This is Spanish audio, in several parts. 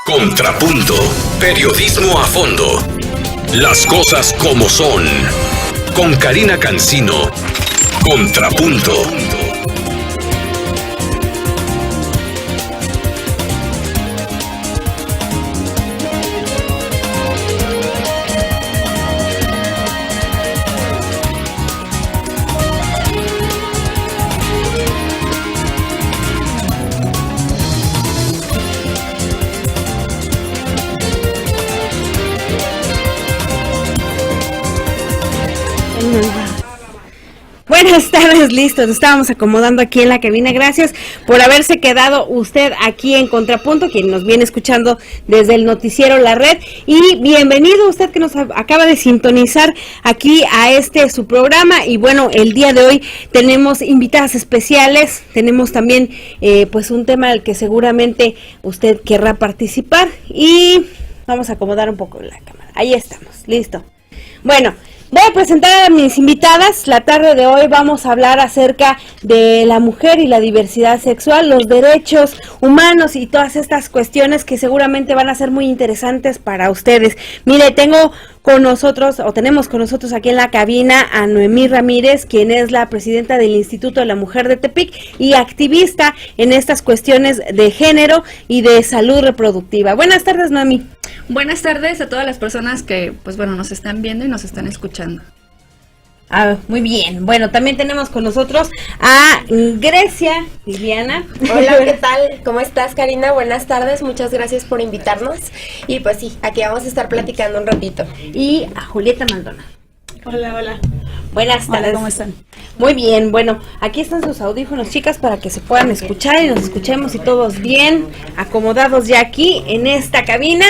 Contrapunto. Periodismo a fondo. Las cosas como son. Con Karina Cancino. Contrapunto. Buenas tardes, listos, estábamos acomodando aquí en la cabina. Gracias por haberse quedado usted aquí en Contrapunto, quien nos viene escuchando desde el noticiero La Red, y bienvenido usted que nos acaba de sintonizar aquí a su programa. Y bueno, el día de hoy tenemos invitadas especiales, tenemos también pues un tema al que seguramente usted querrá participar, y vamos a acomodar un poco la cámara. Ahí estamos, listo. Bueno, voy a presentar a mis invitadas. La tarde de hoy vamos a hablar acerca de la mujer y la diversidad sexual, los derechos humanos y todas estas cuestiones que seguramente van a ser muy interesantes para ustedes. Mire, tenemos con nosotros aquí en la cabina a Noemí Ramírez, quien es la presidenta del Instituto de la Mujer de Tepic y activista en estas cuestiones de género y de salud reproductiva. Buenas tardes, Noemí. Buenas tardes a todas las personas que, pues bueno, nos están viendo y nos están escuchando. Ah, muy bien. Bueno, también tenemos con nosotros a Grecia Viviana. Hola, ¿qué tal? ¿Cómo estás, Karina? Buenas tardes, muchas gracias por invitarnos. Y pues sí, aquí vamos a estar platicando un ratito. Y a Julieta Maldonado. Hola, hola. Buenas tardes. Hola, ¿cómo están? Muy bien, bueno, aquí están sus audífonos, chicas, para que se puedan escuchar y nos escuchemos y todos bien acomodados ya aquí en esta cabina.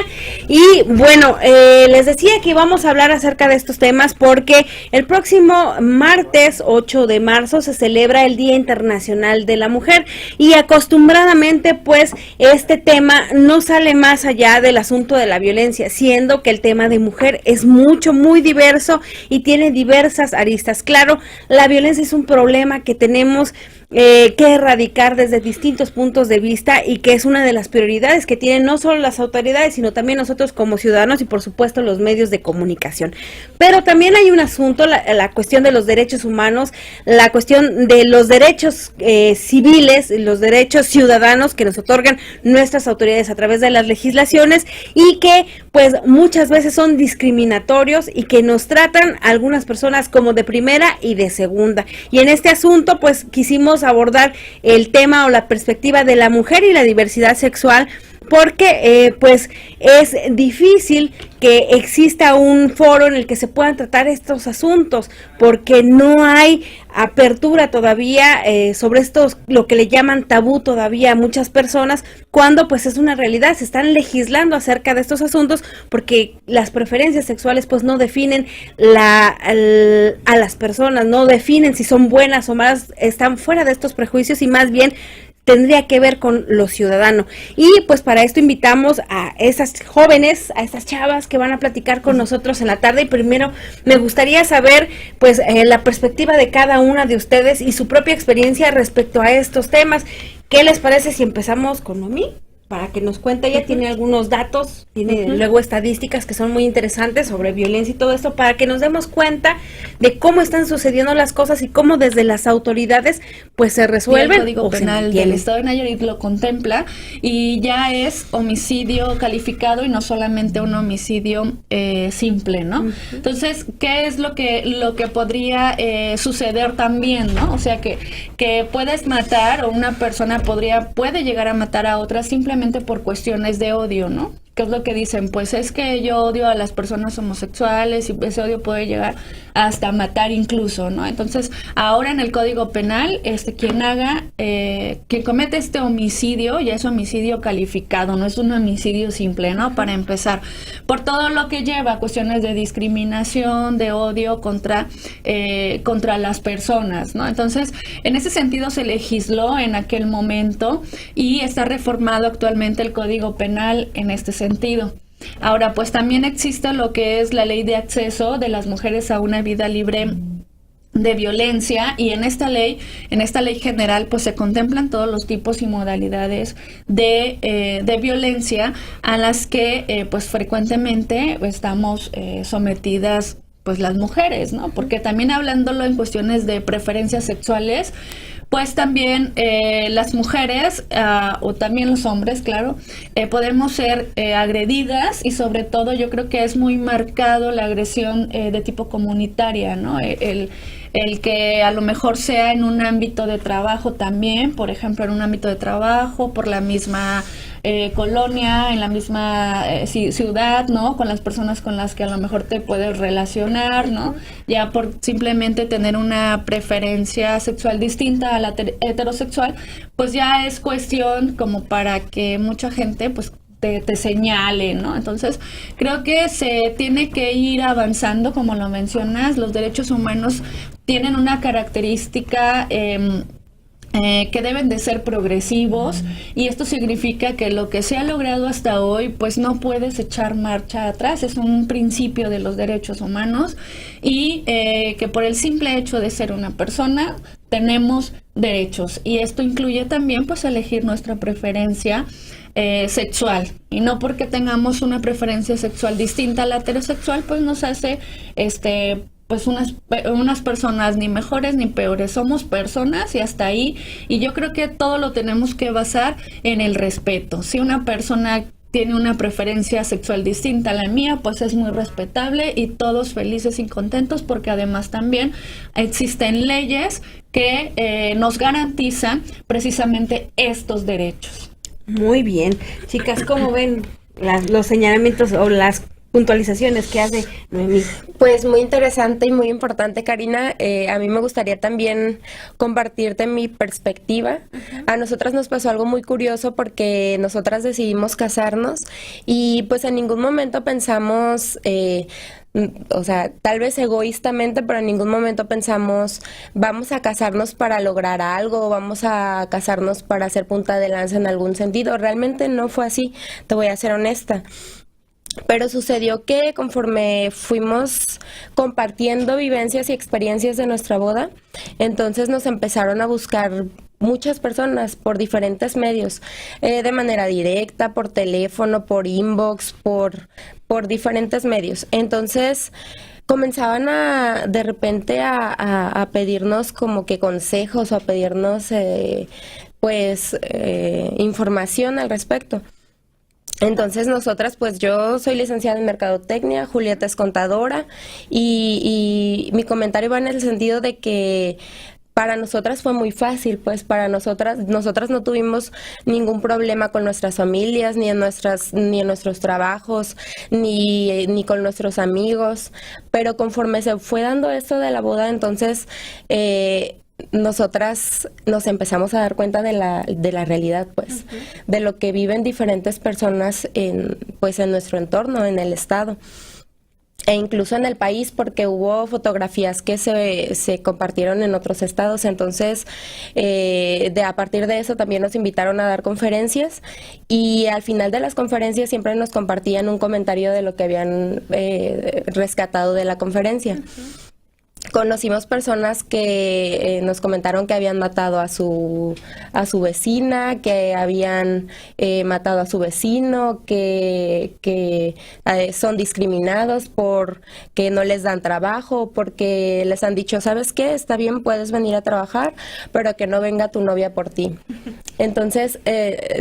Y bueno, les decía que íbamos a hablar acerca de estos temas porque el próximo martes 8 de marzo se celebra el Día Internacional de la Mujer, y acostumbradamente pues este tema no sale más allá del asunto de la violencia, siendo que el tema de mujer es muy diverso y tiene diversas aristas. Claro, la violencia es un problema que tenemos que erradicar desde distintos puntos de vista, y que es una de las prioridades que tienen no solo las autoridades, sino también nosotros como ciudadanos y por supuesto los medios de comunicación. Pero también hay un asunto, la cuestión de los derechos humanos, la cuestión de los derechos civiles, los derechos ciudadanos que nos otorgan nuestras autoridades a través de las legislaciones, y que pues muchas veces son discriminatorios y que nos tratan a algunas personas como de primera y de segunda. Y en este asunto pues quisimos abordar el tema o la perspectiva de la mujer y la diversidad sexual, porque pues es difícil que exista un foro en el que se puedan tratar estos asuntos, porque no hay apertura todavía sobre estos, lo que le llaman tabú todavía a muchas personas, cuando pues es una realidad. Se están legislando acerca de estos asuntos porque las preferencias sexuales pues no definen a las personas, no definen si son buenas o malas, están fuera de estos prejuicios y más bien tendría que ver con lo ciudadano. Y pues para esto invitamos a esas jóvenes, a estas chavas que van a platicar con nosotros en la tarde. Y primero me gustaría saber pues la perspectiva de cada una de ustedes y su propia experiencia respecto a estos temas. ¿Qué les parece si empezamos con Noemí? Para que nos cuente, ella tiene algunos datos, tiene luego estadísticas que son muy interesantes sobre violencia y todo esto, para que nos demos cuenta de cómo están sucediendo las cosas y cómo desde las autoridades pues se resuelven. El Código Penal del Estado de Nayarit lo contempla, y ya es homicidio calificado y no solamente un homicidio simple, ¿no? Entonces, ¿qué es lo que podría suceder también, ¿no? O sea, que puedes matar, o una persona puede llegar a matar a otra simplemente por cuestiones de odio, ¿no? ¿Qué es lo que dicen? Pues es que yo odio a las personas homosexuales, y ese odio puede llegar hasta matar incluso, ¿no? Entonces, ahora en el Código Penal, quien comete este homicidio, ya es homicidio calificado, no es un homicidio simple, ¿no? Para empezar, por todo lo que lleva, cuestiones de discriminación, de odio contra las personas, ¿no? Entonces, en ese sentido se legisló en aquel momento, y está reformado actualmente el Código Penal en este sentido. Ahora, pues también existe lo que es la ley de acceso de las mujeres a una vida libre violencia, y en esta ley general pues se contemplan todos los tipos y modalidades de violencia a las que pues frecuentemente estamos sometidas pues las mujeres, ¿no? Porque también hablándolo en cuestiones de preferencias sexuales, pues también las mujeres o también los hombres, claro, podemos ser agredidas, y sobre todo yo creo que es muy marcado la agresión de tipo comunitaria, ¿no? El que a lo mejor sea en un ámbito de trabajo también, por ejemplo, en un ámbito de trabajo, por la misma colonia, en la misma ciudad, ¿no? Con las personas con las que a lo mejor te puedes relacionar, ¿no? Ya por simplemente tener una preferencia sexual distinta a la heterosexual, pues ya es cuestión como para que mucha gente, pues, te señale, ¿no? Entonces, creo que se tiene que ir avanzando, como lo mencionas. Los derechos humanos tienen una característica que deben de ser progresivos, y esto significa que lo que se ha logrado hasta hoy, pues no puedes echar marcha atrás. Es un principio de los derechos humanos, y que por el simple hecho de ser una persona tenemos derechos, y esto incluye también pues elegir nuestra preferencia sexual, y no porque tengamos una preferencia sexual distinta a la heterosexual pues nos hace pues unas personas ni mejores ni peores. Somos personas y hasta ahí, y yo creo que todo lo tenemos que basar en el respeto. Si una persona tiene una preferencia sexual distinta a la mía, pues es muy respetable, y todos felices y contentos, porque además también existen leyes que nos garantizan precisamente estos derechos. Muy bien, chicas, ¿cómo ven los señalamientos o las puntualizaciones que hace Noemí? Pues muy interesante y muy importante, Karina. A mí me gustaría también compartirte mi perspectiva. A nosotras nos pasó algo muy curioso, porque nosotras decidimos casarnos y pues en ningún momento pensamos, o sea, tal vez egoístamente, pero en ningún momento pensamos vamos a casarnos para lograr algo, vamos a casarnos para hacer punta de lanza en algún sentido. Realmente no fue así, te voy a ser honesta. Pero sucedió que conforme fuimos compartiendo vivencias y experiencias de nuestra boda, entonces nos empezaron a buscar muchas personas por diferentes medios, de manera directa, por teléfono, por inbox, por diferentes medios. Entonces comenzaban de repente a pedirnos como que consejos, o a pedirnos información al respecto. Entonces nosotras, pues yo soy licenciada en Mercadotecnia, Julieta es contadora, y mi comentario va en el sentido de que para nosotras fue muy fácil, pues para nosotras no tuvimos ningún problema con nuestras familias, ni en nuestros trabajos, ni con nuestros amigos, pero conforme se fue dando esto de la boda, entonces nosotras nos empezamos a dar cuenta de la realidad, pues, de lo que viven diferentes personas en nuestro entorno, en el estado, e incluso en el país, porque hubo fotografías que se compartieron en otros estados. Entonces, a partir de eso también nos invitaron a dar conferencias, y al final de las conferencias siempre nos compartían un comentario de lo que habían rescatado de la conferencia. Conocimos personas que nos comentaron que habían matado a su vecina, que habían matado a su vecino, que son discriminados porque no les dan trabajo, porque les han dicho, ¿sabes qué? Está bien, puedes venir a trabajar, pero que no venga tu novia por ti. Entonces,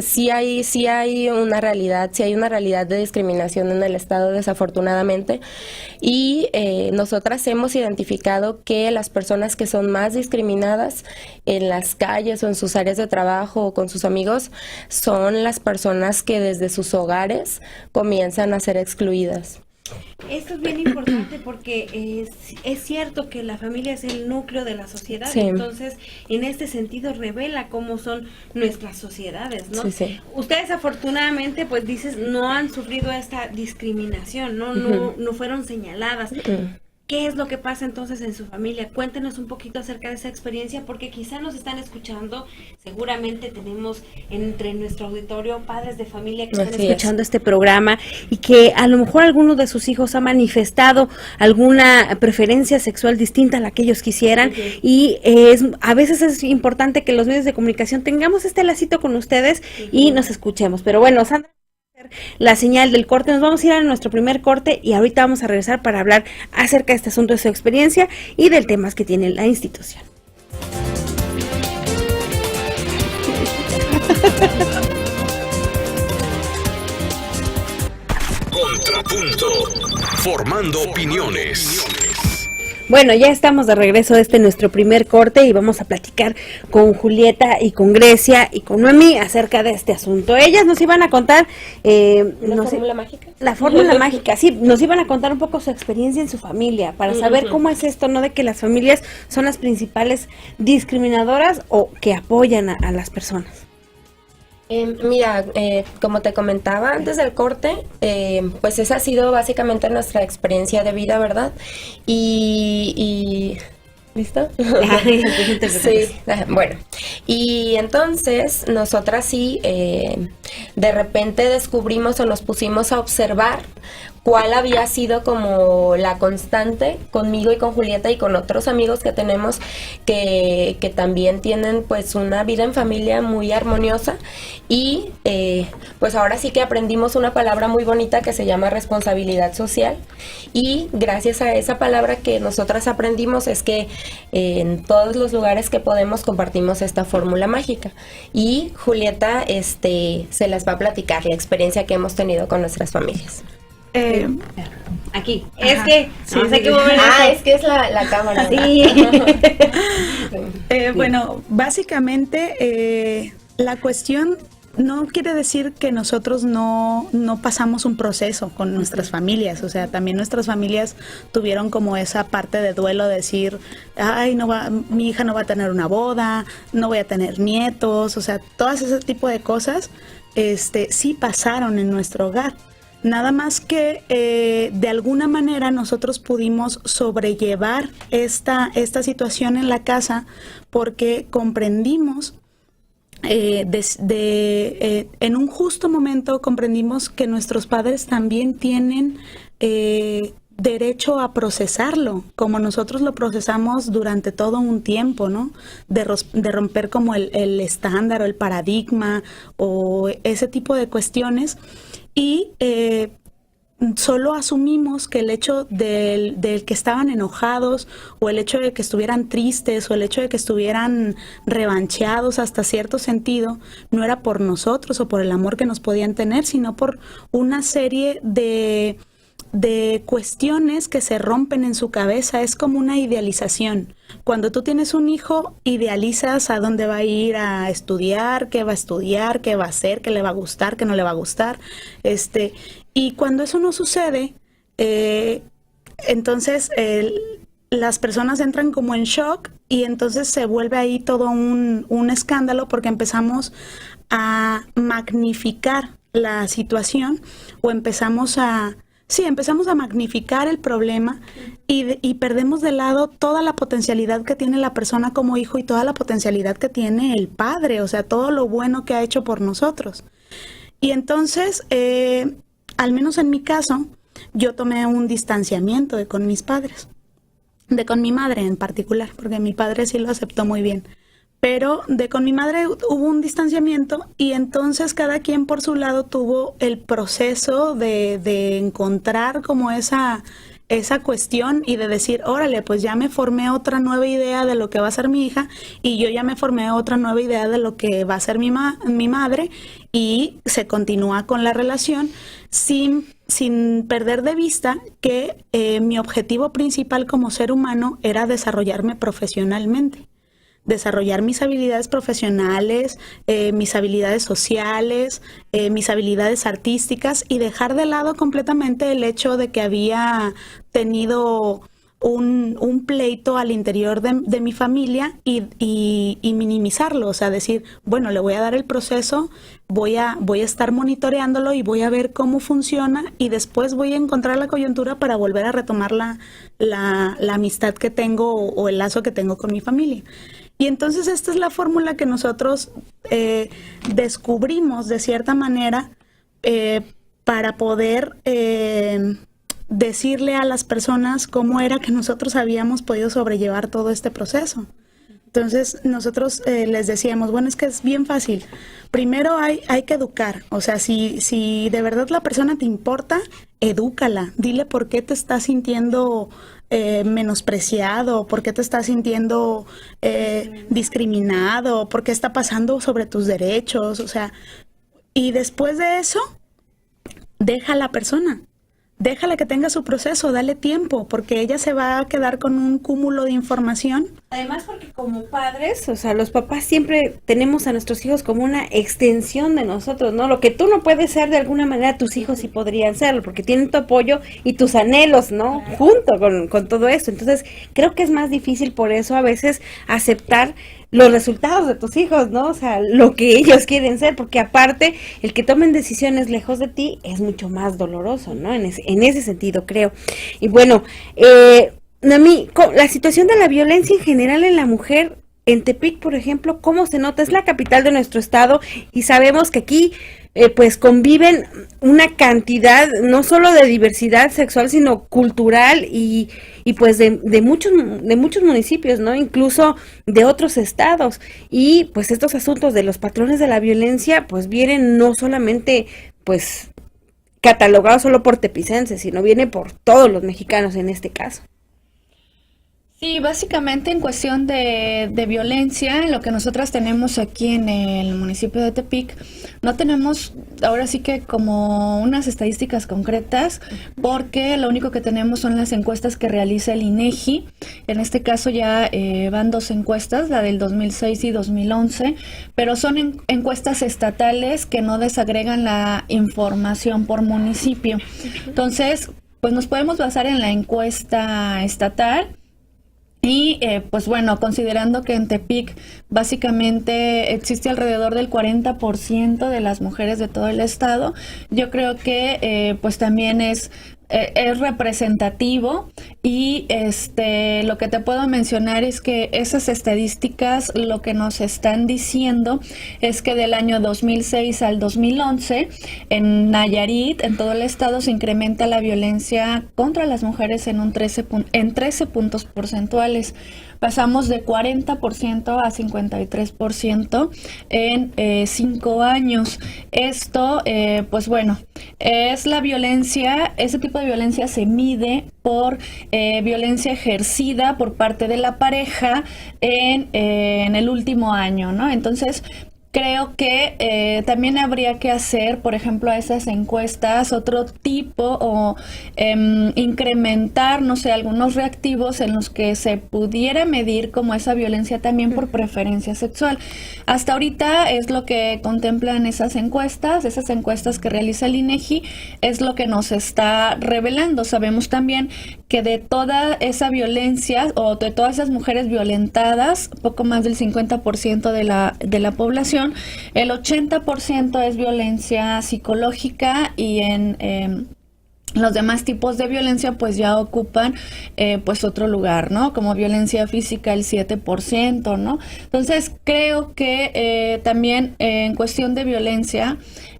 sí hay una realidad de discriminación en el estado, desafortunadamente, y nosotras hemos identificado que las personas que son más discriminadas en las calles o en sus áreas de trabajo o con sus amigos son las personas que desde sus comienzan a ser excluidas. Esto es bien importante, porque es cierto que la familia es el núcleo de la sociedad, sí. Entonces en este sentido revela cómo son nuestras sociedades, ¿no? Sí, sí. Ustedes afortunadamente, pues dices, no han sufrido esta discriminación, no fueron señaladas. ¿Qué es lo que pasa entonces en su familia? Cuéntenos un poquito acerca de esa experiencia, porque quizá nos están escuchando, seguramente tenemos entre nuestro auditorio padres de familia que están escuchando este programa y que a lo mejor alguno de sus hijos ha manifestado alguna preferencia sexual distinta a la que ellos quisieran, y a veces es importante que los medios de comunicación tengamos este lacito con ustedes y nos escuchemos. Pero bueno, Sandra, la señal del corte, nos vamos a ir a nuestro primer corte y ahorita vamos a regresar para hablar acerca de este asunto, de su experiencia y del tema que tiene la institución. Contrapunto, formando opiniones. Bueno, ya estamos de regreso de nuestro primer corte y vamos a platicar con Julieta y con Grecia y con Noemí acerca de este asunto. Ellas nos iban a contar... ¿La fórmula mágica? La fórmula mágica, sí, nos iban a contar un poco su experiencia en su familia, para saber cómo es esto, ¿no? De que las familias son las principales discriminadoras o que apoyan a las personas. Mira, como te comentaba antes del corte, pues esa ha sido básicamente nuestra experiencia de vida, ¿verdad? Y ¿listo? Sí, bueno. Y entonces nosotras sí, de repente descubrimos o nos pusimos a observar cuál había sido como la constante conmigo y con Julieta y con otros amigos que tenemos que también tienen pues una vida en familia muy armoniosa y pues ahora sí que aprendimos una palabra muy bonita que se llama responsabilidad social, y gracias a esa palabra que nosotras aprendimos es que en todos los lugares que podemos compartimos esta fórmula mágica, y Julieta se las va a platicar la experiencia que hemos tenido con nuestras familias. Aquí, Ajá. es que Sí, no sé sí. qué mover eso. Es que es la cámara. Sí. Bueno, básicamente la cuestión no quiere decir que nosotros no pasamos un proceso con nuestras familias, o sea, también nuestras familias tuvieron como esa parte de duelo de decir, ay, mi hija no va a tener una boda, no voy a tener nietos, o sea, todas ese tipo de cosas sí pasaron en nuestro hogar. Nada más que de alguna manera nosotros pudimos sobrellevar esta situación en la casa porque comprendimos, en un justo momento comprendimos que nuestros padres también tienen derecho a procesarlo, como nosotros lo procesamos durante todo un tiempo, ¿no? De romper como el estándar o el paradigma o ese tipo de cuestiones. Y solo asumimos que el hecho del que estaban enojados o el hecho de que estuvieran tristes o el hecho de que estuvieran revancheados hasta cierto sentido no era por nosotros o por el amor que nos podían tener, sino por una serie de cuestiones que se rompen en su cabeza. Es como una idealización. Cuando tú tienes un hijo, idealizas a dónde va a ir a estudiar, qué va a estudiar, qué va a hacer, qué le va a gustar, qué no le va a gustar. Y cuando eso no sucede, entonces las personas entran como en shock y entonces se vuelve ahí todo un escándalo porque empezamos a magnificar la situación o empezamos a magnificar el problema y perdemos de lado toda la potencialidad que tiene la persona como hijo y toda la potencialidad que tiene el padre, o sea, todo lo bueno que ha hecho por nosotros. Y entonces, al menos en mi caso, yo tomé un distanciamiento con mis padres, con mi madre en particular, porque mi padre sí lo aceptó muy bien. Pero con mi madre hubo un distanciamiento y entonces cada quien por su lado tuvo el proceso de encontrar como esa cuestión y de decir, órale, pues ya me formé otra nueva idea de lo que va a ser mi hija y yo ya me formé otra nueva idea de lo que va a ser mi madre, y se continúa con la relación sin perder de vista que mi objetivo principal como ser humano era desarrollarme profesionalmente. Desarrollar mis habilidades profesionales, mis habilidades sociales, mis habilidades artísticas y dejar de lado completamente el hecho de que había tenido un pleito al interior de mi familia y minimizarlo, o sea, decir, bueno, le voy a dar el proceso, voy a estar monitoreándolo y voy a ver cómo funciona y después voy a encontrar la coyuntura para volver a retomar la amistad que tengo o el lazo que tengo con mi familia. Y entonces esta es la fórmula que nosotros descubrimos de cierta manera para poder decirle a las personas cómo era que nosotros habíamos podido sobrellevar todo este proceso. Entonces nosotros les decíamos, bueno, es que es bien fácil. Primero hay que educar, o sea, si de verdad la persona te importa, edúcala, dile por qué te estás sintiendo menospreciado, por qué te estás sintiendo discriminado, por qué está pasando sobre tus derechos, o sea, y después de eso, deja a la persona. Déjala que tenga su proceso, dale tiempo, porque ella se va a quedar con un cúmulo de información. Además, porque como padres, o sea, los papás siempre tenemos a nuestros hijos como una extensión de nosotros, ¿no? Lo que tú no puedes ser, de alguna manera tus hijos sí podrían serlo, porque tienen tu apoyo y tus anhelos, ¿no? Junto con todo esto. Entonces, creo que es más difícil por eso a veces aceptar los resultados de tus hijos, ¿no? O sea, lo que ellos quieren ser, porque aparte, el que tomen decisiones lejos de ti es mucho más doloroso, ¿no? En ese sentido, creo. Y bueno, Nami, la situación de la violencia en general en la mujer en Tepic, por ejemplo, ¿cómo se nota? Es la capital de nuestro estado y sabemos que aquí pues conviven una cantidad no solo de diversidad sexual, sino cultural y pues de muchos municipios, ¿no? Incluso de otros estados. Y pues estos asuntos de los patrones de la violencia pues vienen no solamente pues catalogados solo por tepicenses, sino viene por todos los mexicanos en este caso. Sí, básicamente en cuestión de violencia, lo que nosotras tenemos aquí en el municipio de Tepic, no tenemos ahora sí que como unas estadísticas concretas, porque lo único que tenemos son las encuestas que realiza el INEGI. En este caso ya van 2 encuestas, la del 2006 y 2011, pero son encuestas estatales que no desagregan la información por municipio. Entonces, pues nos podemos basar en la encuesta estatal. Y pues bueno, considerando que en Tepic básicamente existe alrededor del 40% de las mujeres de todo el estado, yo creo que pues también es representativo y lo que te puedo mencionar es que esas estadísticas lo que nos están diciendo es que del año 2006 al 2011 en Nayarit, en todo el estado, se incrementa la violencia contra las mujeres en 13 puntos porcentuales. Pasamos de 40% a 53% en 5 años. Esto, pues bueno, es la violencia, ese tipo de violencia se mide por violencia ejercida por parte de la pareja en el último año, ¿no? Entonces, creo que también habría que hacer, por ejemplo, a esas encuestas otro tipo o incrementar, no sé, algunos reactivos en los que se pudiera medir como esa violencia también por preferencia sexual. Hasta ahorita es lo que contemplan esas encuestas que realiza el INEGI, es lo que nos está revelando. Sabemos también que de toda esa violencia o de todas esas mujeres violentadas, poco más del 50% de la población, el 80% es violencia psicológica y en los demás tipos de violencia pues ya ocupan pues otro lugar, ¿no? Como violencia física el 7%, ¿no? Entonces creo que también en cuestión de violencia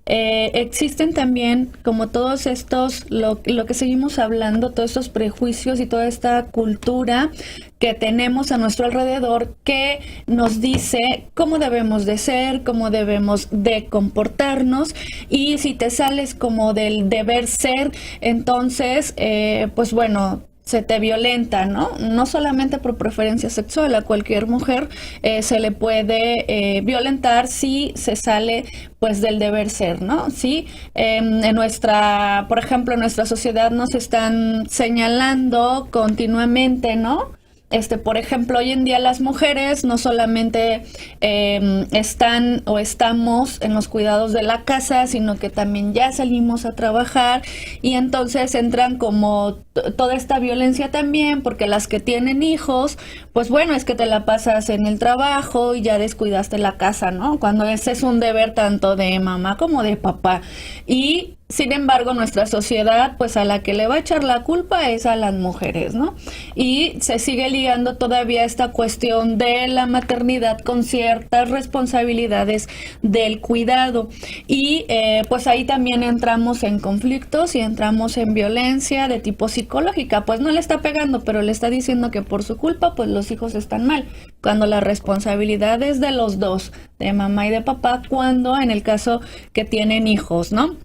existen también como todos estos, lo que seguimos hablando, todos estos prejuicios y toda esta cultura que tenemos a nuestro alrededor que nos dice cómo debemos de ser, cómo debemos de comportarnos, y si te sales como del deber ser, entonces pues bueno, se te violenta, ¿no? No solamente por preferencia sexual, a cualquier mujer se le puede violentar si se sale pues del deber ser, ¿no? Sí, en nuestra, por ejemplo, en nuestra sociedad nos están señalando continuamente, ¿no? por ejemplo, hoy en día las mujeres no solamente están o estamos en los cuidados de la casa, sino que también ya salimos a trabajar y entonces entran como toda esta violencia también, porque las que tienen hijos, pues bueno, es que te la pasas en el trabajo y ya descuidaste la casa, ¿no? Cuando ese es un deber tanto de mamá como de papá. Y sin embargo, nuestra sociedad, pues a la que le va a echar la culpa es a las mujeres, ¿no? Y se sigue ligando todavía esta cuestión de la maternidad con ciertas responsabilidades del cuidado. Y pues ahí también entramos en conflictos y entramos en violencia de tipo psicológica. Pues no le está pegando, pero le está diciendo que por su culpa, pues los hijos están mal. Cuando la responsabilidad es de los dos, de mamá y de papá, cuando en el caso que tienen hijos, ¿no?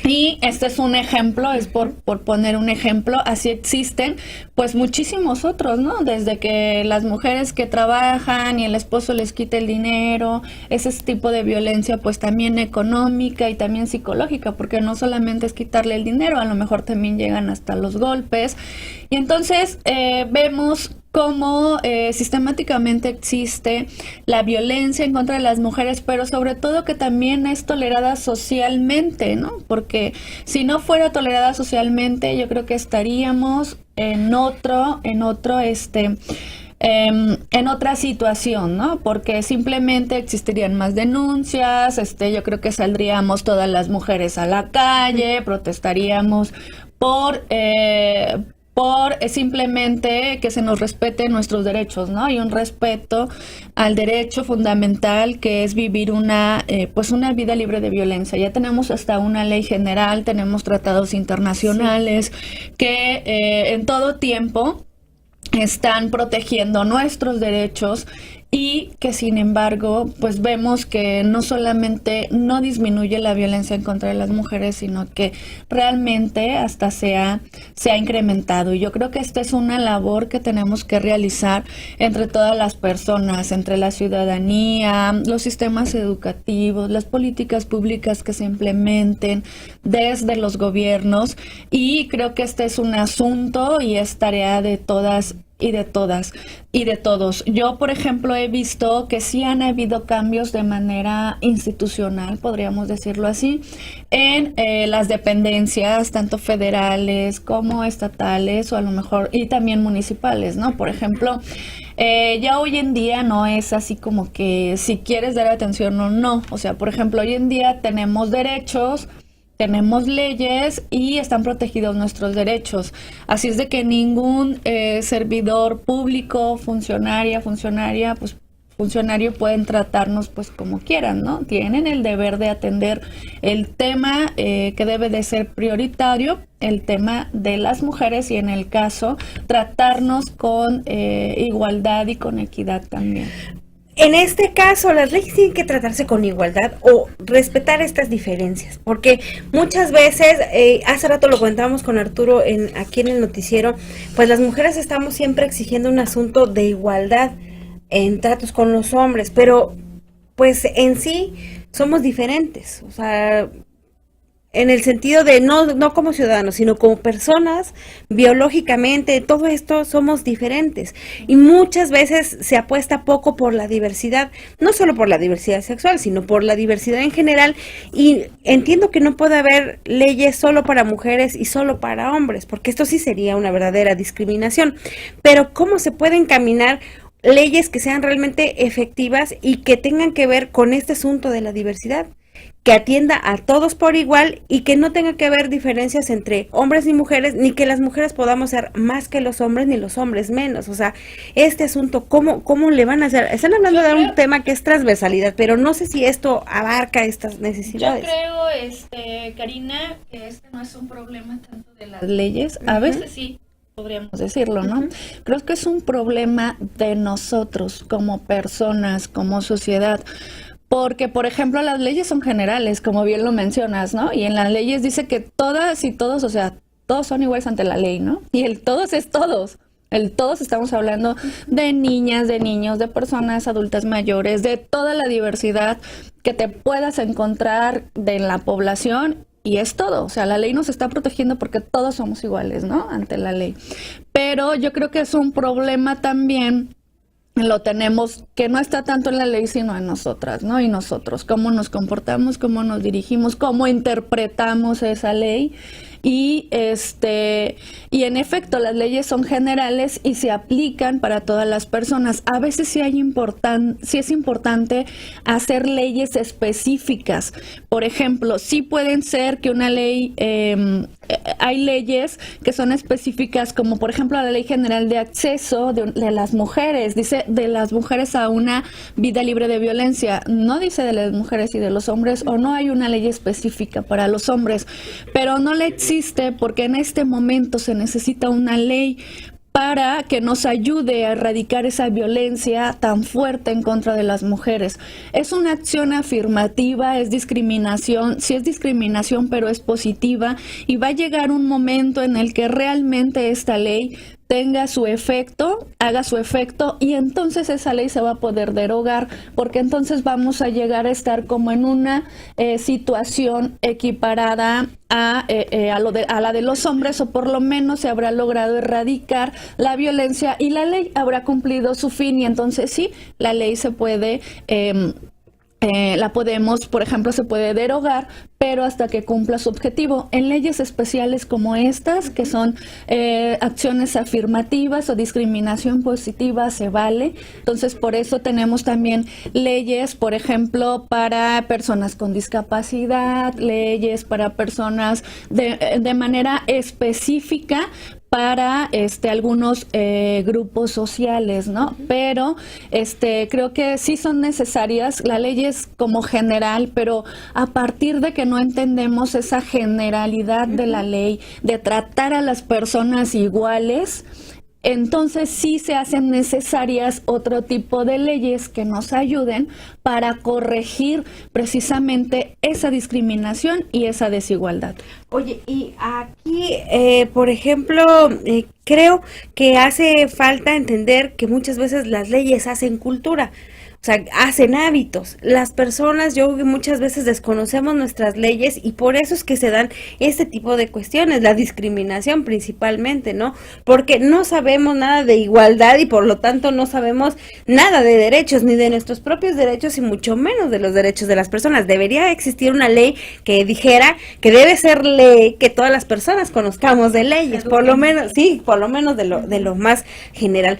Y este es un ejemplo, es por poner un ejemplo, así existen pues muchísimos otros, ¿no? Desde que las mujeres que trabajan y el esposo les quita el dinero, ese tipo de violencia pues también económica y también psicológica, porque no solamente es quitarle el dinero, a lo mejor también llegan hasta los golpes. Y entonces vemos cómo sistemáticamente existe la violencia en contra de las mujeres, pero sobre todo que también es tolerada socialmente, ¿no? Porque si no fuera tolerada socialmente, yo creo que estaríamos en otra situación, ¿no? Porque simplemente existirían más denuncias, yo creo que saldríamos todas las mujeres a la calle, protestaríamos por simplemente que se nos respete nuestros derechos, ¿no? Y un respeto al derecho fundamental que es vivir una vida libre de violencia. Ya tenemos hasta una ley general, tenemos tratados internacionales que en todo tiempo están protegiendo nuestros derechos y que sin embargo pues vemos que no solamente no disminuye la violencia en contra de las mujeres, sino que realmente hasta se ha incrementado. Y yo creo que esta es una labor que tenemos que realizar entre todas las personas, entre la ciudadanía, los sistemas educativos, las políticas públicas que se implementen desde los gobiernos, y creo que este es un asunto y es tarea de todas y de todas y de todos. Yo, por ejemplo, he visto que sí han habido cambios de manera institucional, podríamos decirlo así, en las dependencias, tanto federales como estatales, o a lo mejor, y también municipales, ¿no? Por ejemplo, ya hoy en día no es así como que si quieres dar atención o no. O sea, por ejemplo, hoy en día tenemos derechos, tenemos leyes y están protegidos nuestros derechos. Así es de que ningún servidor público, funcionario pueden tratarnos pues como quieran, ¿no? Tienen el deber de atender el tema que debe de ser prioritario, el tema de las mujeres, y en el caso tratarnos con igualdad y con equidad también. En este caso, las leyes tienen que tratarse con igualdad o respetar estas diferencias, porque muchas veces, hace rato lo comentábamos con Arturo aquí en el noticiero, pues las mujeres estamos siempre exigiendo un asunto de igualdad en tratos con los hombres, pero pues en sí somos diferentes, o sea, en el sentido de no como ciudadanos, sino como personas, biológicamente, todo esto somos diferentes. Y muchas veces se apuesta poco por la diversidad, no solo por la diversidad sexual, sino por la diversidad en general. Y entiendo que no puede haber leyes solo para mujeres y solo para hombres, porque esto sí sería una verdadera discriminación. Pero ¿cómo se pueden caminar leyes que sean realmente efectivas y que tengan que ver con este asunto de la diversidad? Que atienda a todos por igual y que no tenga que haber diferencias entre hombres y mujeres, ni que las mujeres podamos ser más que los hombres ni los hombres menos. O sea, este asunto, ¿cómo le van a hacer? Están hablando de un tema que es transversalidad, pero no sé si esto abarca estas necesidades. Yo creo, Karina, que este no es un problema tanto de las leyes, a veces sí podríamos decirlo, ¿no? Creo que es un problema de nosotros como personas, como sociedad. Porque, por ejemplo, las leyes son generales, como bien lo mencionas, ¿no? Y en las leyes dice que todas y todos, o sea, todos son iguales ante la ley, ¿no? Y el todos es todos. El todos estamos hablando de niñas, de niños, de personas adultas mayores, de toda la diversidad que te puedas encontrar en la población. y es todo. O sea, la ley nos está protegiendo porque todos somos iguales, ¿no? Ante la ley. Pero yo creo que es un problema también, lo tenemos, que no está tanto en la ley, sino en nosotras, ¿no? Y nosotros, cómo nos comportamos, cómo nos dirigimos, cómo interpretamos esa ley. Y y en efecto las leyes son generales y se aplican para todas las personas. A veces sí es importante hacer leyes específicas. Por ejemplo, sí pueden ser que una ley, hay leyes que son específicas, como por ejemplo la Ley General de Acceso de las Mujeres, dice de las mujeres a una vida libre de violencia, no dice de las mujeres y de los hombres, o no hay una ley específica para los hombres, pero no le existe porque en este momento se necesita una ley para que nos ayude a erradicar esa violencia tan fuerte en contra de las mujeres. Es una acción afirmativa, es discriminación, sí es discriminación, pero es positiva, y va a llegar un momento en el que realmente esta ley tenga su efecto, haga su efecto, y entonces esa ley se va a poder derogar, porque entonces vamos a llegar a estar como en una situación equiparada a la de los hombres, o por lo menos se habrá logrado erradicar la violencia y la ley habrá cumplido su fin, y entonces sí, la ley se puede... la podemos, por ejemplo, se puede derogar, pero hasta que cumpla su objetivo. En leyes especiales como estas, que son acciones afirmativas o discriminación positiva, se vale. Entonces, por eso tenemos también leyes, por ejemplo, para personas con discapacidad, leyes para personas de manera específica, para algunos grupos sociales, ¿no? Pero creo que sí son necesarias. La ley es como general, pero a partir de que no entendemos esa generalidad de la ley, de tratar a las personas iguales, entonces sí se hacen necesarias otro tipo de leyes que nos ayuden para corregir precisamente esa discriminación y esa desigualdad. Oye, y aquí, por ejemplo, creo que hace falta entender que muchas veces las leyes hacen cultura. O sea, hacen hábitos. Las personas, yo creo que muchas veces desconocemos nuestras leyes y por eso es que se dan este tipo de cuestiones, la discriminación principalmente, ¿no? Porque no sabemos nada de igualdad y por lo tanto no sabemos nada de derechos, ni de nuestros propios derechos y mucho menos de los derechos de las personas. Debería existir una ley que dijera que debe ser ley que todas las personas conozcamos de leyes, por lo menos, sí, por lo menos de lo más general.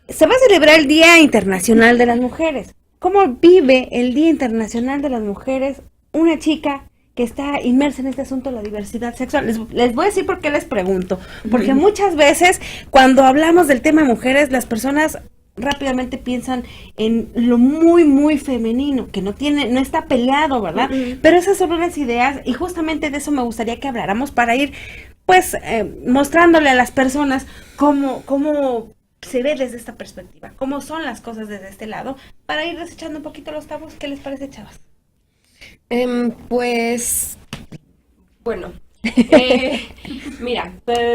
Se va a celebrar el Día Internacional de las Mujeres. ¿Cómo vive el Día Internacional de las Mujeres una chica que está inmersa en este asunto de la diversidad sexual? Les voy a decir por qué les pregunto. Porque muchas veces cuando hablamos del tema de mujeres, las personas rápidamente piensan en lo muy, muy femenino, que no está peleado, ¿verdad? Pero esas son unas ideas y justamente de eso me gustaría que habláramos para ir, pues, mostrándole a las personas cómo se ve desde esta perspectiva, cómo son las cosas desde este lado, para ir desechando un poquito los tabús. ¿Qué les parece, chavas? Pues, bueno, mira,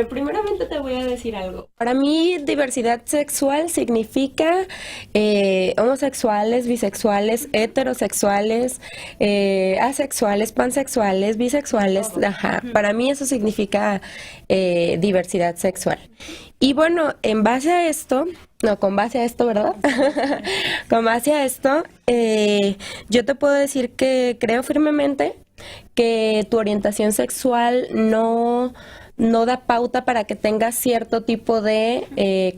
primeramente te voy a decir algo. Para mí, diversidad sexual significa homosexuales, bisexuales, heterosexuales, asexuales, pansexuales, bisexuales. Ajá. Para mí eso significa diversidad sexual. Y bueno, con base a esto, ¿verdad? Con base a esto, yo te puedo decir que creo firmemente que tu orientación sexual no da pauta para que tengas cierto tipo de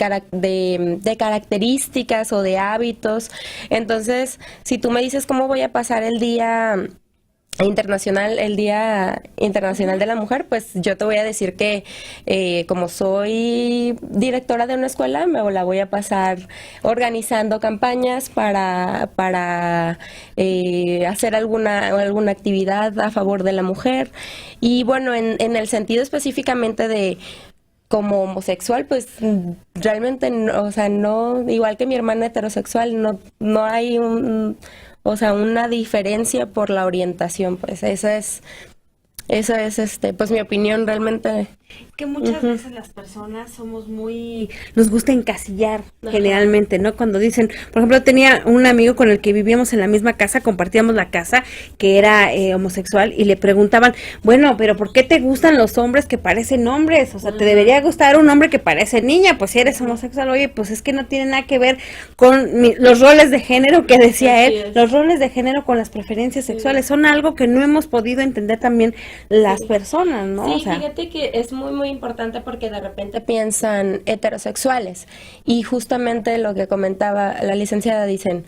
características o de hábitos. Entonces, si tú me dices cómo voy a pasar el Día Internacional de la Mujer, pues yo te voy a decir que como soy directora de una escuela, me la voy a pasar organizando campañas para hacer alguna actividad a favor de la mujer. Y bueno, en el sentido específicamente de como homosexual, pues realmente no, o sea, no, igual que mi hermana heterosexual, no hay una diferencia por la orientación, pues esa es Eso es, pues mi opinión realmente. Que muchas veces las personas somos nos gusta encasillar generalmente, ¿no? Cuando dicen, por ejemplo, tenía un amigo con el que vivíamos en la misma casa, compartíamos la casa, que era homosexual, y le preguntaban, bueno, pero ¿por qué te gustan los hombres que parecen hombres? O sea, ¿te debería gustar un hombre que parece niña? Pues si eres homosexual, oye, pues es que no tiene nada que ver con los roles de género que decía él, los roles de género con las preferencias sexuales, son algo que no hemos podido entender también las personas, ¿no? Sí, O sea, fíjate que es muy importante porque de repente Piensan heterosexuales y justamente lo que comentaba la licenciada, dicen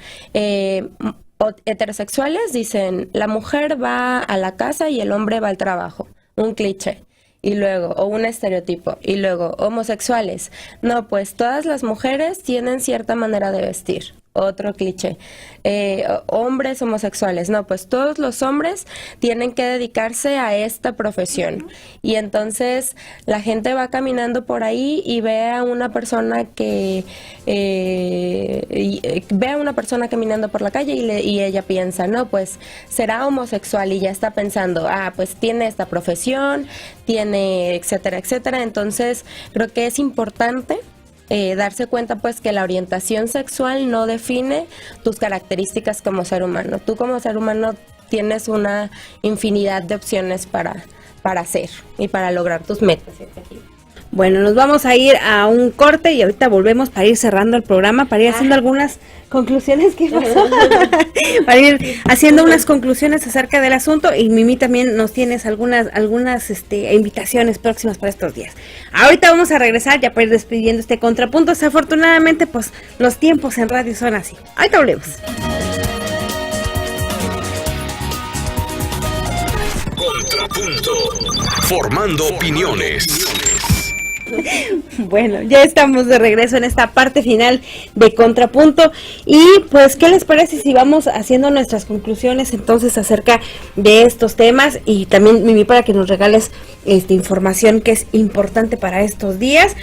heterosexuales, dicen la mujer va a la casa y el hombre va al trabajo, un cliché. Y luego, o un estereotipo, y luego homosexuales, no, pues todas las mujeres tienen cierta manera de vestir, otro cliché. Hombres homosexuales, no, pues todos los hombres tienen que dedicarse a esta profesión. Y entonces la gente va caminando por ahí y ve a una persona que ve a una persona caminando por la calle y ella piensa, no, pues será homosexual, y ya está pensando, pues tiene esta profesión, tiene etcétera, etcétera. Entonces creo que es importante darse cuenta pues que la orientación sexual no define tus características como ser humano. Tú como ser humano tienes una infinidad de opciones para hacer y para lograr tus metas. bueno, nos vamos a ir a un corte y ahorita volvemos para ir cerrando el programa, para ir haciendo algunas conclusiones. ¿Qué pasó? Para ir haciendo unas conclusiones acerca del asunto, y Mimi también nos tienes algunas invitaciones próximas para estos días. Ahorita vamos a regresar ya para ir despidiendo este contrapunto. Desafortunadamente, pues los tiempos en radio son así. Ahorita volvemos. Contrapunto. Formando opiniones. Bueno, ya estamos de regreso en esta parte final de Contrapunto, y pues, ¿qué les parece si vamos haciendo nuestras conclusiones entonces acerca de estos temas? Y también, Mimi, para que nos regales información que es importante para estos días.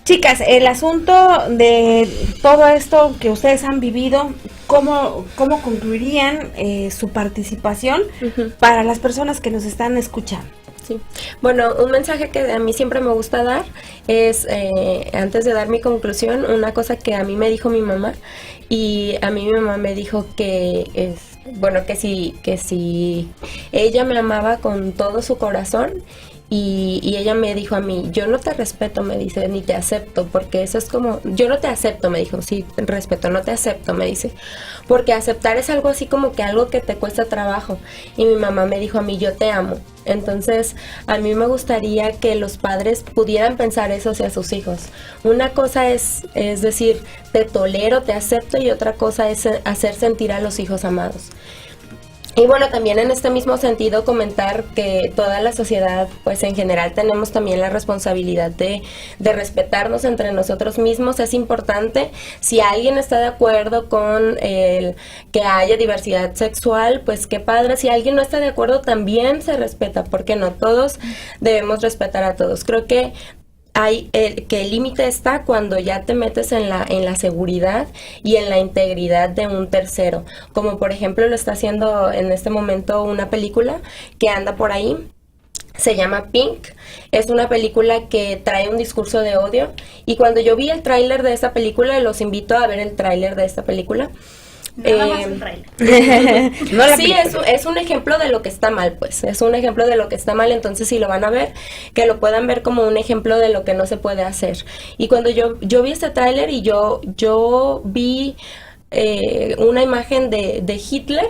Chicas, el asunto de todo esto que ustedes han vivido, ¿cómo concluirían su participación para las personas que nos están escuchando? Sí. Bueno, un mensaje que a mí siempre me gusta dar es, antes de dar mi conclusión, una cosa que a mí me dijo mi mamá, y a mí mi mamá me dijo que si ella me amaba con todo su corazón, y ella me dijo a mí, yo no te respeto, me dice, ni te acepto, porque eso es como, yo no te acepto, me dijo, sí, respeto, no te acepto, me dice, porque aceptar es algo así como que algo que te cuesta trabajo. Y mi mamá me dijo a mí, yo te amo. Entonces, a mí me gustaría que los padres pudieran pensar eso hacia sus hijos. Una cosa es decir, te tolero, te acepto, y otra cosa es hacer sentir a los hijos amados. Y bueno, también en este mismo sentido comentar que toda la sociedad, pues en general, tenemos también la responsabilidad de respetarnos entre nosotros mismos. Es importante, si alguien está de acuerdo con que haya diversidad sexual, pues qué padre. Si alguien no está de acuerdo, también se respeta, porque no todos debemos respetar a todos. Creo que que el límite está cuando ya te metes en la seguridad y en la integridad de un tercero, como por ejemplo lo está haciendo en este momento una película que anda por ahí, se llama Pink. Es una película que trae un discurso de odio, y cuando yo vi el tráiler de esta película, los invito a ver el tráiler de esta película. Nada más un trailer. Sí, es un ejemplo de lo que está mal, pues. Es un ejemplo de lo que está mal, entonces si lo van a ver, que lo puedan ver como un ejemplo de lo que no se puede hacer. Y cuando yo vi este tráiler y yo vi una imagen de Hitler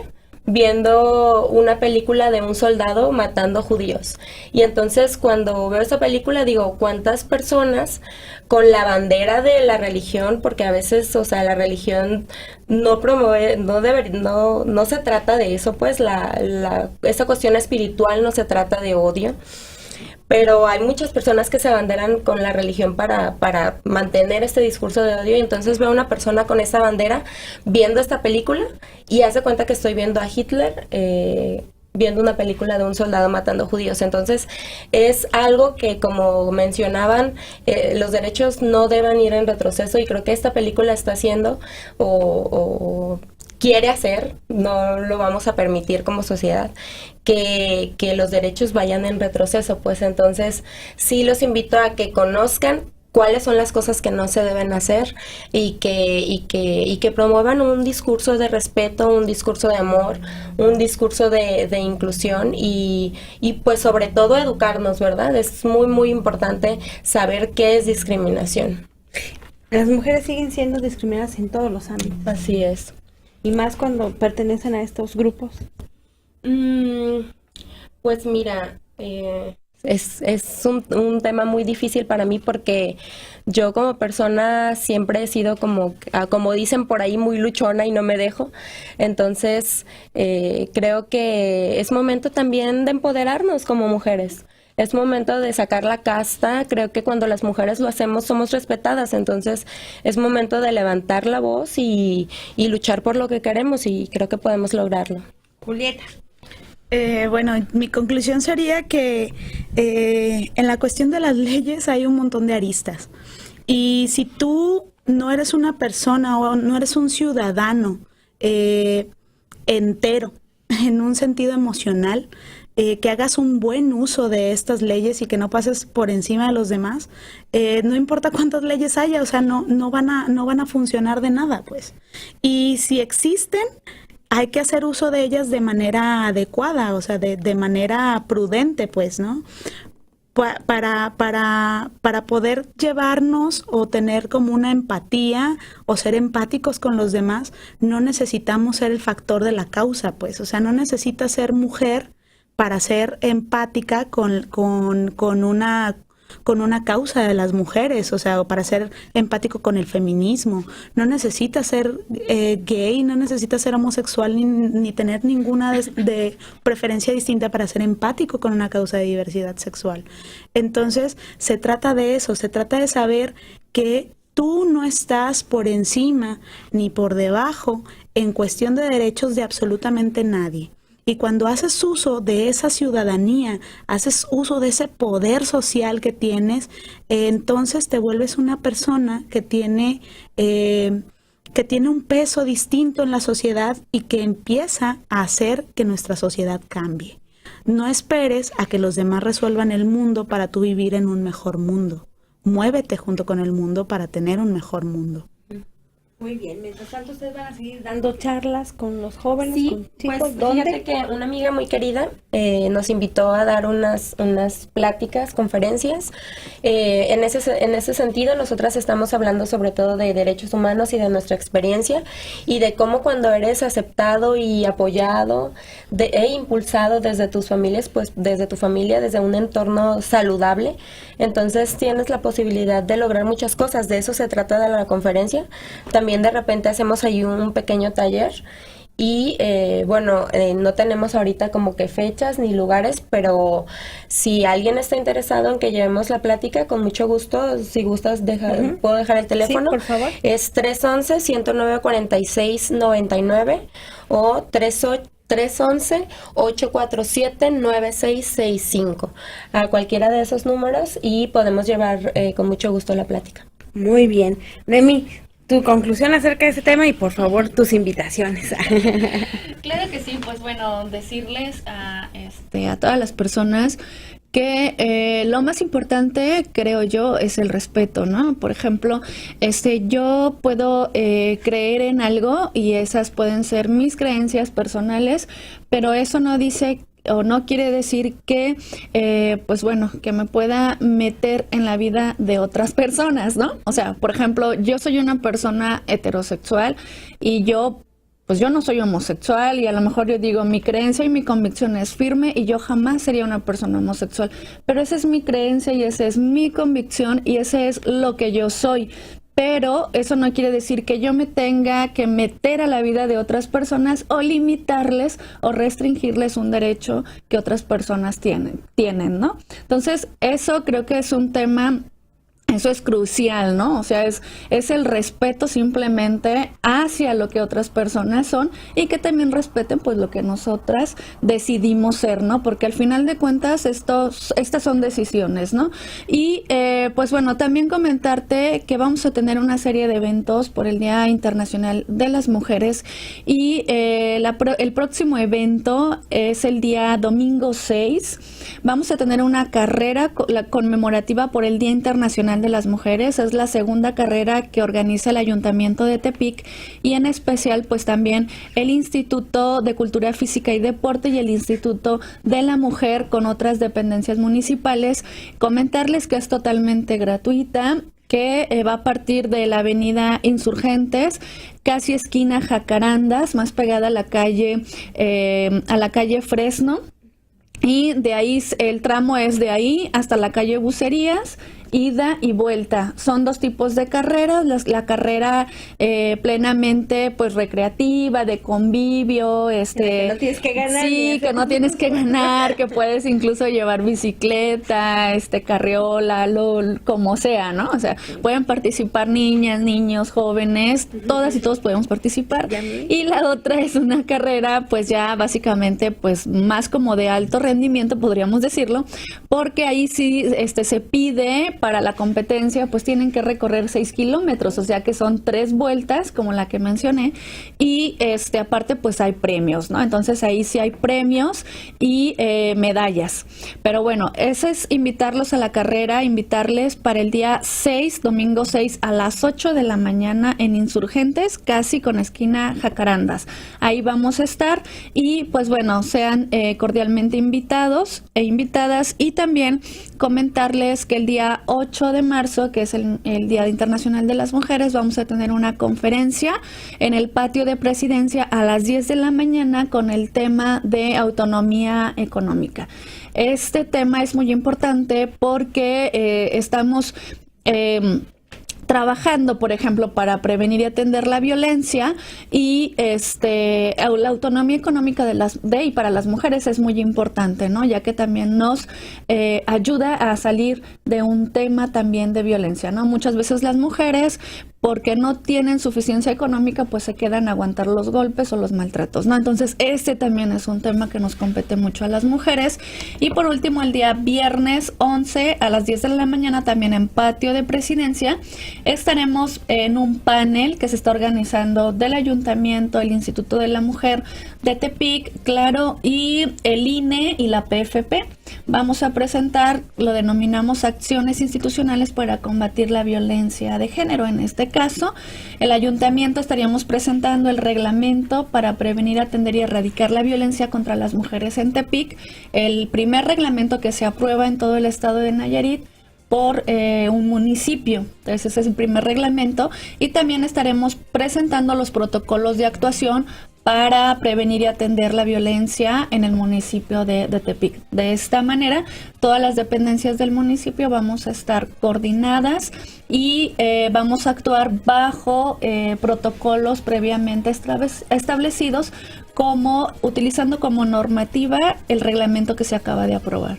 viendo una película de un soldado matando judíos. Y entonces cuando veo esa película digo, ¿cuántas personas con la bandera de la religión? Porque a veces, o sea, la religión no promueve, no se trata de eso, pues esa cuestión espiritual no se trata de odio. Pero hay muchas personas que se abanderan con la religión para mantener este discurso de odio, y entonces veo a una persona con esa bandera viendo esta película y hace cuenta que estoy viendo a Hitler viendo una película de un soldado matando judíos. Entonces es algo que, como mencionaban, los derechos no deben ir en retroceso, y creo que esta película está haciendo quiere hacer, no lo vamos a permitir como sociedad, que los derechos vayan en retroceso. Pues entonces sí los invito a que conozcan cuáles son las cosas que no se deben hacer y que promuevan un discurso de respeto, un discurso de amor, un discurso de inclusión y pues sobre todo educarnos, ¿verdad? Es muy, muy importante saber qué es discriminación. Las mujeres siguen siendo discriminadas en todos los ámbitos. Así es. Y más cuando pertenecen a estos grupos. Pues mira, es un tema muy difícil para mí porque yo como persona siempre he sido como dicen por ahí, muy luchona y no me dejo. Entonces, creo que es momento también de empoderarnos como mujeres. Es momento de sacar la casta. Creo que cuando las mujeres lo hacemos somos respetadas. Entonces, es momento de levantar la voz y luchar por lo que queremos y creo que podemos lograrlo. Julieta. Bueno, mi conclusión sería que en la cuestión de las leyes hay un montón de aristas. Y si tú no eres una persona o no eres un ciudadano entero en un sentido emocional, que hagas un buen uso de estas leyes y que no pases por encima de los demás, no importa cuántas leyes haya, o sea, no van a funcionar de nada, pues. Y si existen, hay que hacer uso de ellas de manera adecuada, o sea, de manera prudente, pues, ¿no? Para poder llevarnos o tener como una empatía o ser empáticos con los demás, no necesitamos ser el factor de la causa, pues. O sea, no necesitas ser mujer para ser empática con una causa de las mujeres, o sea, o para ser empático con el feminismo. No necesitas ser gay, no necesitas ser homosexual ni tener ninguna de preferencia distinta para ser empático con una causa de diversidad sexual. Entonces, se trata de eso, se trata de saber que tú no estás por encima ni por debajo en cuestión de derechos de absolutamente nadie. Y cuando haces uso de esa ciudadanía, haces uso de ese poder social que tienes, entonces te vuelves una persona que tiene un peso distinto en la sociedad y que empieza a hacer que nuestra sociedad cambie. No esperes a que los demás resuelvan el mundo para tú vivir en un mejor mundo. Muévete junto con el mundo para tener un mejor mundo. Muy bien, mientras tanto ustedes van a seguir dando charlas con los jóvenes, sí, con chicos, pues ¿dónde? fíjate que una amiga muy querida nos invitó a dar unas pláticas, conferencias. En ese sentido, nosotras estamos hablando sobre todo de derechos humanos y de nuestra experiencia y de cómo cuando eres aceptado y apoyado e impulsado desde tus familias, pues desde tu familia, desde un entorno saludable, entonces tienes la posibilidad de lograr muchas cosas. De eso se trata de la conferencia. También de repente hacemos ahí un pequeño taller y no tenemos ahorita como que fechas ni lugares, pero si alguien está interesado en que llevemos la plática, con mucho gusto, si gustas puedo dejar el teléfono. Sí, por favor. Es 311-109-4699 o 311-847-9665. A cualquiera de esos números y podemos llevar con mucho gusto la plática. Muy bien. Remy, tu conclusión acerca de ese tema y por favor tus invitaciones. Claro que sí, pues bueno, decirles a todas las personas que lo más importante, creo yo, es el respeto, ¿no? Por ejemplo, yo puedo creer en algo y esas pueden ser mis creencias personales, pero eso no dice o no quiere decir que, que me pueda meter en la vida de otras personas, ¿no? O sea, por ejemplo, yo soy una persona heterosexual y yo no soy homosexual y a lo mejor yo digo mi creencia y mi convicción es firme y yo jamás sería una persona homosexual, pero esa es mi creencia y esa es mi convicción y ese es lo que yo soy. Pero eso no quiere decir que yo me tenga que meter a la vida de otras personas o limitarles o restringirles un derecho que otras personas tienen, ¿no? Entonces, eso creo que es un tema Eso es crucial, ¿no? O sea, es el respeto simplemente hacia lo que otras personas son y que también respeten pues lo que nosotras decidimos ser, ¿no? Porque al final de cuentas estas son decisiones, ¿no? Y pues bueno, también comentarte que vamos a tener una serie de eventos por el Día Internacional de las Mujeres y el próximo evento es el día domingo 6. Vamos a tener una carrera conmemorativa por el Día Internacional de las Mujeres. Es la segunda carrera que organiza el Ayuntamiento de Tepic y en especial pues también el Instituto de Cultura Física y Deporte y el Instituto de la Mujer con otras dependencias municipales. Comentarles que es totalmente gratuita, que va a partir de la avenida Insurgentes, casi esquina Jacarandas, más pegada a la calle Fresno. Y de ahí, el tramo es de ahí hasta la calle Bucerías, ida y vuelta. Son dos tipos de carreras, la carrera plenamente pues recreativa, de convivio, que no tienes que ganar. Sí, que no tienes que ganar, que puedes incluso llevar bicicleta, carriola, como sea, ¿no? O sea, pueden participar niñas, niños, jóvenes, todas y todos podemos participar. Y la otra es una carrera pues ya básicamente pues más como de alto rendimiento, podríamos decirlo, porque ahí sí se pide para la competencia, pues tienen que recorrer 6 kilómetros, o sea que son 3 vueltas, como la que mencioné, y aparte pues hay premios, ¿no? Entonces ahí sí hay premios y medallas. Pero bueno, eso es invitarlos a la carrera, invitarles para el día 6, domingo 6 a las 8 de la mañana en Insurgentes, casi con esquina Jacarandas. Ahí vamos a estar y pues bueno, sean cordialmente invitados e invitadas y también comentarles que el día 8 de marzo, que es el Día Internacional de las Mujeres, vamos a tener una conferencia en el patio de Presidencia a las 10 de la mañana con el tema de autonomía económica. Este tema es muy importante porque estamos trabajando, por ejemplo, para prevenir y atender la violencia y la autonomía económica de y para las mujeres es muy importante, ¿no? Ya que también nos ayuda a salir de un tema también de violencia, ¿no? Muchas veces las mujeres, porque no tienen suficiencia económica, pues se quedan a aguantar los golpes o los maltratos, ¿no? Entonces, también es un tema que nos compete mucho a las mujeres. Y por último, el día viernes 11 a las 10 de la mañana, también en patio de Presidencia, estaremos en un panel que se está organizando del Ayuntamiento, el Instituto de la Mujer de Tepic, claro, y el INE y la PFP. Vamos a presentar, lo denominamos acciones institucionales para combatir la violencia de género. En este caso, el ayuntamiento estaríamos presentando el reglamento para prevenir, atender y erradicar la violencia contra las mujeres en Tepic, el primer reglamento que se aprueba en todo el estado de Nayarit por un municipio. Entonces ese es el primer reglamento y también estaremos presentando los protocolos de actuación para prevenir y atender la violencia en el municipio de Tepic. De esta manera, todas las dependencias del municipio vamos a estar coordinadas y vamos a actuar bajo protocolos previamente establecidos, utilizando como normativa el reglamento que se acaba de aprobar.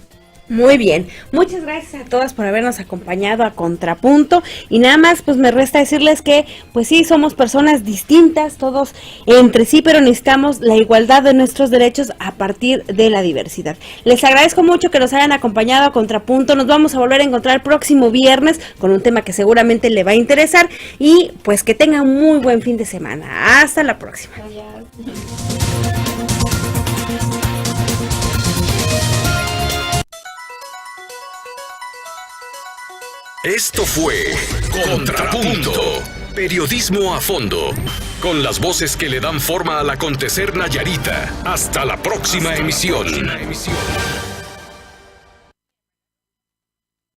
Muy bien, muchas gracias a todas por habernos acompañado a Contrapunto y nada más pues me resta decirles que pues sí, somos personas distintas todos entre sí, pero necesitamos la igualdad de nuestros derechos a partir de la diversidad. Les agradezco mucho que nos hayan acompañado a Contrapunto, nos vamos a volver a encontrar el próximo viernes con un tema que seguramente le va a interesar y pues que tengan un muy buen fin de semana. Hasta la próxima. Esto fue Contrapunto, periodismo a fondo, con las voces que le dan forma al acontecer Nayarita. Hasta la próxima emisión.